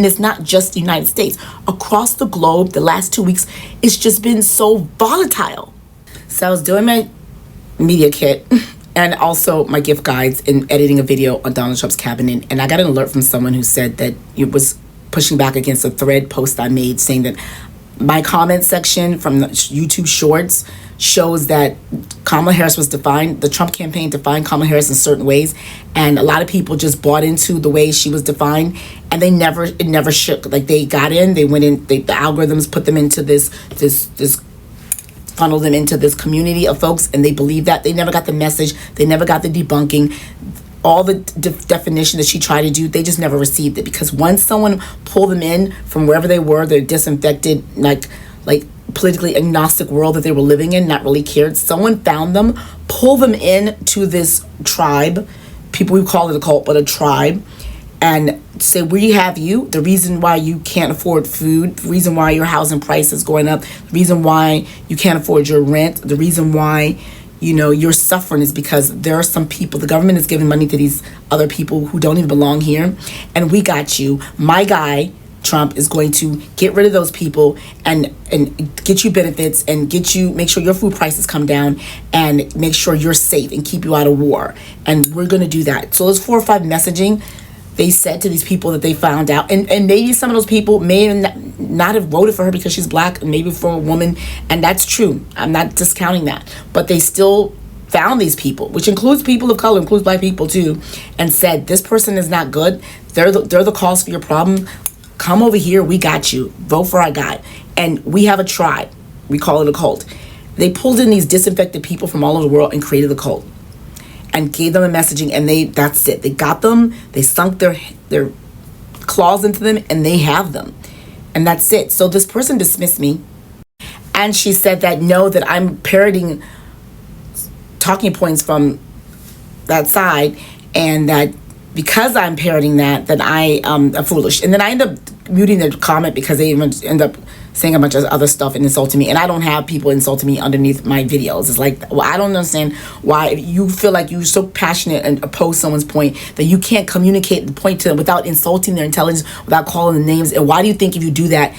And it's not just the United States. Across the globe, the last 2 weeks, it's just been so volatile. So I was doing my media kit and also my gift guides and editing a video on Donald Trump's cabinet. And I got an alert from someone who said that it was pushing back against a thread post I made saying that my comment section from the YouTube shorts shows that Kamala Harris was defined, the Trump campaign defined Kamala Harris in certain ways, and a lot of people just bought into the way she was defined, and it never shook. Like, they got in, they went in, the algorithms put them into this funneled them into this community of folks, and they believe that. They never got the message, they never got the debunking. All the definition that she tried to do, they just never received it, because once someone pulled them in from wherever they were, their disinfected, like politically agnostic world that they were living in, not really cared. Someone found them, pulled them in to this tribe, people who call it a cult, but a tribe, and say, we have you. The reason why you can't afford food, the reason why your housing price is going up, the reason why you can't afford your rent, the reason why you're suffering is because there are some people, the government is giving money to these other people who don't even belong here, and we got you. My guy Trump is going to get rid of those people and get you benefits and make sure your food prices come down and make sure you're safe and keep you out of war. And we're going to do that. So those 4 or 5 messaging they said to these people that they found out, and maybe some of those people may not have voted for her because she's black, and maybe for a woman, and that's true. I'm not discounting that, but they still found these people, which includes people of color, includes black people too, and said, this person is not good. They're the cause for your problem. Come over here, we got you. Vote for our guy. And we have a tribe. We call it a cult. They pulled in these disinfected people from all over the world and created a cult and gave them a messaging, and that's it. They got them, they sunk their claws into them, and they have them. And that's it. So this person dismissed me, and she said that, no, that I'm parroting talking points from that side, and that because I'm parroting that I am foolish. And then I end up muting their comment because they even end up saying a bunch of other stuff and insulting me. And I don't have people insulting me underneath my videos. It's like, well, I don't understand why you feel like you're so passionate and oppose someone's point that you can't communicate the point to them without insulting their intelligence, without calling the names. And why do you think if you do that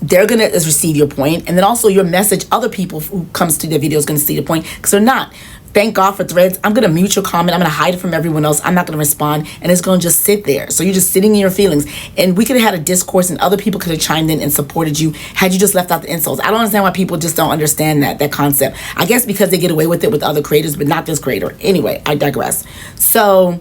they're going to receive your point? And then also your message, other people who comes to their video is going to see the point, because they're not. Thank God for threads. I'm going to mute your comment. I'm going to hide it from everyone else. I'm not going to respond. And it's going to just sit there. So you're just sitting in your feelings. And we could have had a discourse, and other people could have chimed in and supported you had you just left out the insults. I don't understand why people just don't understand that concept. I guess because they get away with it with other creators, but not this creator. Anyway, I digress. So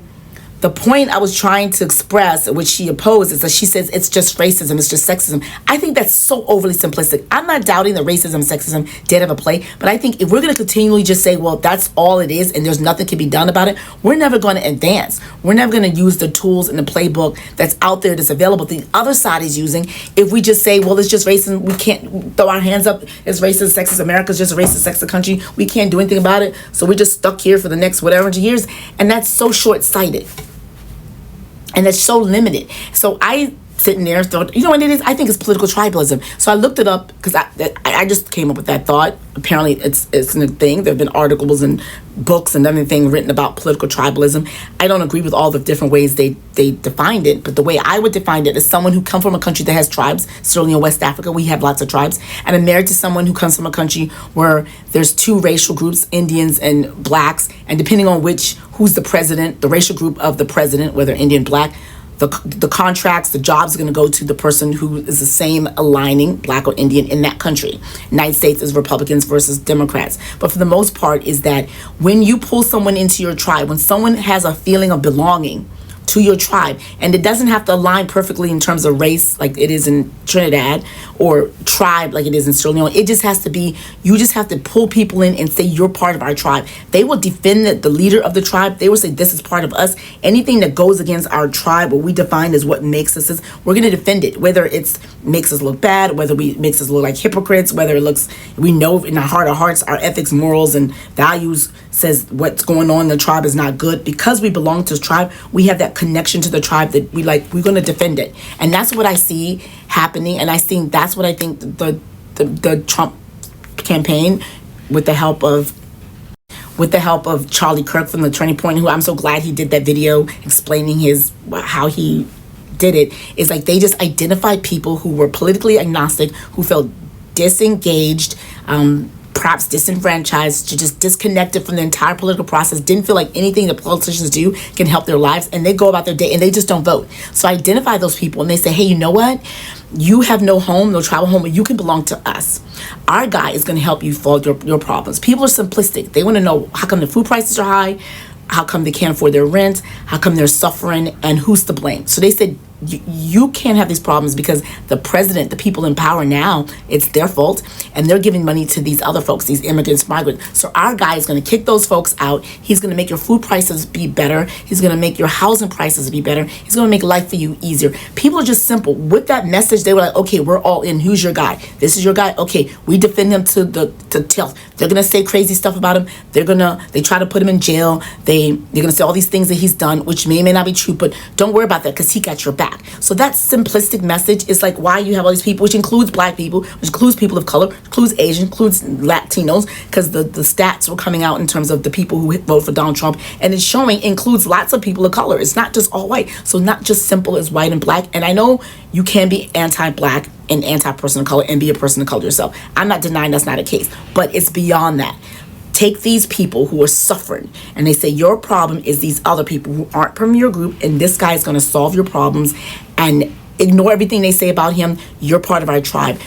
the point I was trying to express, which she opposed, is that she says it's just racism, it's just sexism. I think that's so overly simplistic. I'm not doubting that racism and sexism did have a play, but I think if we're going to continually just say, well, that's all it is and there's nothing can be done about it, we're never going to advance. We're never going to use the tools and the playbook that's out there that's available the other side is using. If we just say, well, it's just racism, we can't throw our hands up, it's racist, sexist, America's just a racist, sexist country, we can't do anything about it, so we're just stuck here for the next whatever years, and that's so short-sighted. And it's so limited. So I sitting there thought, you know what it is? I think it's political tribalism. So I looked it up because I just came up with that thought. Apparently it's a thing. There have been articles and books and everything written about political tribalism. I don't agree with all the different ways they defined it, but the way I would define it is someone who comes from a country that has tribes. Certainly in West Africa, we have lots of tribes. And I'm married to someone who comes from a country where there's 2 racial groups, Indians and blacks, and depending on who's the president, the racial group of the president, whether Indian, black, the contracts, the jobs are going to go to the person who is the same aligning, black or Indian, in that country. United States is Republicans versus Democrats. But for the most part is that when you pull someone into your tribe, when someone has a feeling of belonging to your tribe, and it doesn't have to align perfectly in terms of race like it is in Trinidad, or tribe like it is in Sierra Leone. It just has to be, you just have to pull people in and say you're part of our tribe. They will defend the leader of the tribe. They will say this is part of us. Anything that goes against our tribe, what we define as what makes us, we're going to defend it, whether it makes us look bad, whether it makes us look like hypocrites, whether it looks, we know in our heart of hearts our ethics, morals, and values says what's going on in the tribe is not good. Because we belong to the tribe, we have that connection to the tribe that we're going to defend it. And that's what I see happening. And that's what I think the Trump campaign, with the help of Charlie Kirk from the Turning Point, who I'm so glad he did that video explaining how he did it is like they just identified people who were politically agnostic, who felt disengaged, perhaps disenfranchised, just disconnected from the entire political process, didn't feel like anything that politicians do can help their lives, and they go about their day and they just don't vote. So I identify those people and they say, hey, you know what? You have no home, no tribal home, but you can belong to us. Our guy is going to help you solve your problems. People are simplistic. They want to know, how come the food prices are high? How come they can't afford their rent? How come they're suffering? And who's to blame? So they said, you can't have these problems because the president, the people in power now, it's their fault, and they're giving money to these other folks, these immigrants, migrants. So our guy is going to kick those folks out. He's going to make your food prices be better. He's going to make your housing prices be better. He's going to make life for you easier. People are just simple. With that message, they were like, okay, we're all in. Who's your guy? This is your guy. Okay, we defend him to tilth. They're going to say crazy stuff about him. They try to put him in jail. They're going to say all these things that he's done, which may or may not be true, but don't worry about that because he got your back. So that simplistic message is like why you have all these people, which includes black people, which includes people of color, includes Asian, includes Latinos, because the stats were coming out in terms of the people who vote for Donald Trump, and it's showing includes lots of people of color. It's not just all white. So not just simple as white and black. And I know you can be anti-black and anti-person of color and be a person of color yourself. I'm not denying that's not a case, but it's beyond that. Take these people who are suffering and they say your problem is these other people who aren't from your group, and this guy is going to solve your problems, and ignore everything they say about him. You're part of our tribe.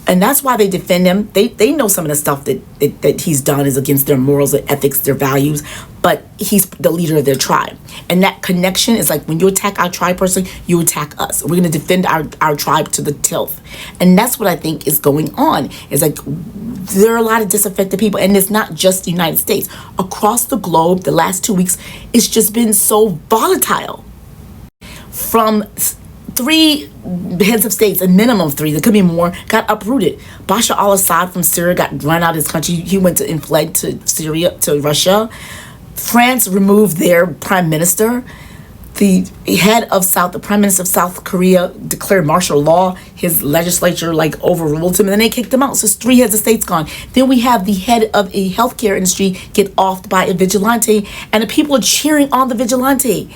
And that's why they defend him. They know some of the stuff that he's done is against their morals, their ethics, their values, but he's the leader of their tribe. And that connection is like when you attack our tribe person, you attack us. We're going to defend our tribe to the tilth. And that's what I think is going on. It's like there are a lot of disaffected people, and it's not just the United States. Across the globe, the last 2 weeks, it's just been so volatile. From 3 heads of states, a minimum of 3, there could be more, got uprooted. Bashar al-Assad from Syria got run out of his country. He went and fled to Syria, to Russia. France removed their prime minister. The prime minister of South Korea declared martial law. His legislature overruled him, and then they kicked him out. So it's 3 heads of states gone. Then we have the head of a healthcare industry get offed by a vigilante, and the people are cheering on the vigilante.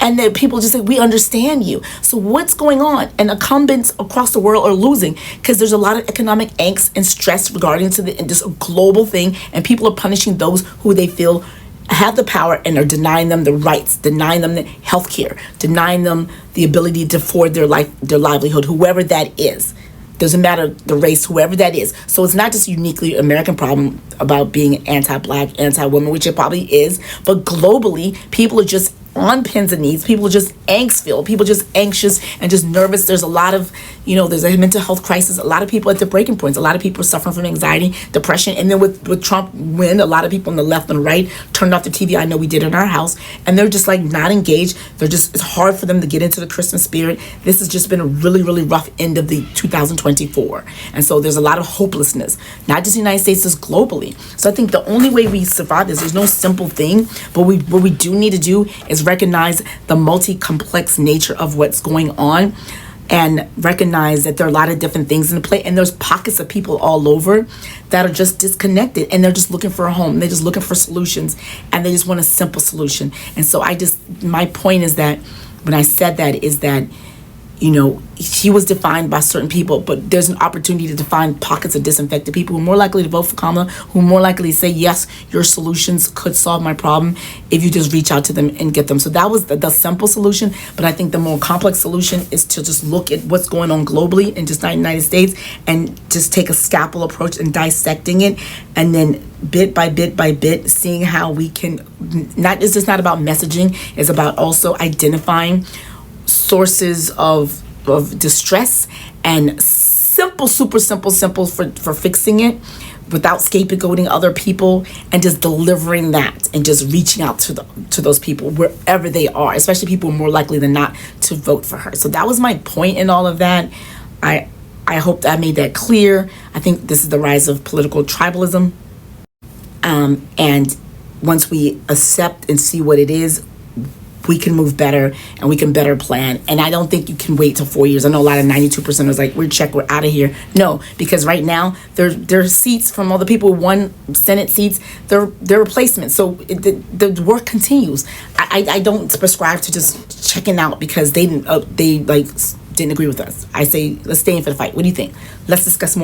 And the people just say, we understand you. So what's going on? And incumbents across the world are losing because there's a lot of economic angst and stress regarding to this global thing. And people are punishing those who they feel have the power and are denying them the rights, denying them the health care, denying them the ability to afford their livelihood, whoever that is. Doesn't matter the race, whoever that is. So it's not just a uniquely American problem about being anti-black, anti-woman, which it probably is, but globally, people are just on pins and needs. People are just angst-filled. People are just anxious and just nervous. There's a lot of, there's a mental health crisis. A lot of people at the breaking points. A lot of people are suffering from anxiety, depression. And then with Trump win, a lot of people on the left and right turned off the TV. I know we did in our house. And they're just not engaged. It's hard for them to get into the Christmas spirit. This has just been a really, really rough end of the 2024. And so there's a lot of hopelessness, not just in the United States, just globally. So I think the only way we survive this, there's no simple thing, but what we do need to do is recognize the multi-complex nature of what's going on, and recognize that there are a lot of different things in play, and there's pockets of people all over that are just disconnected, and they're just looking for a home. They're just looking for solutions, and they just want a simple solution. And so my point is that when I said that is that he was defined by certain people, but there's an opportunity to define pockets of disinfected people who are more likely to vote for Kamala, who are more likely to say, yes, your solutions could solve my problem if you just reach out to them and get them. So that was the simple solution. But I think the more complex solution is to just look at what's going on globally and just not in the United States, and just take a scalpel approach and dissecting it, and then bit by bit by bit, seeing how we can, it's just not about messaging, it's about also identifying sources of distress, and super simple for fixing it without scapegoating other people, and just delivering that and just reaching out to those people wherever they are, especially people who are more likely than not to vote for her. So that was my point in all of that. I hope that I made that clear. I think this is the rise of political tribalism, and once we accept and see what it is, we can move better and we can better plan. And I don't think you can wait till 4 years. I know a lot of 92% was like, we're out of here. No, because right now there are seats from all the people who won Senate seats. They're replacements. So the work continues. I don't prescribe to just checking out because they didn't agree with us. I say let's stay in for the fight. What do you think? Let's discuss more.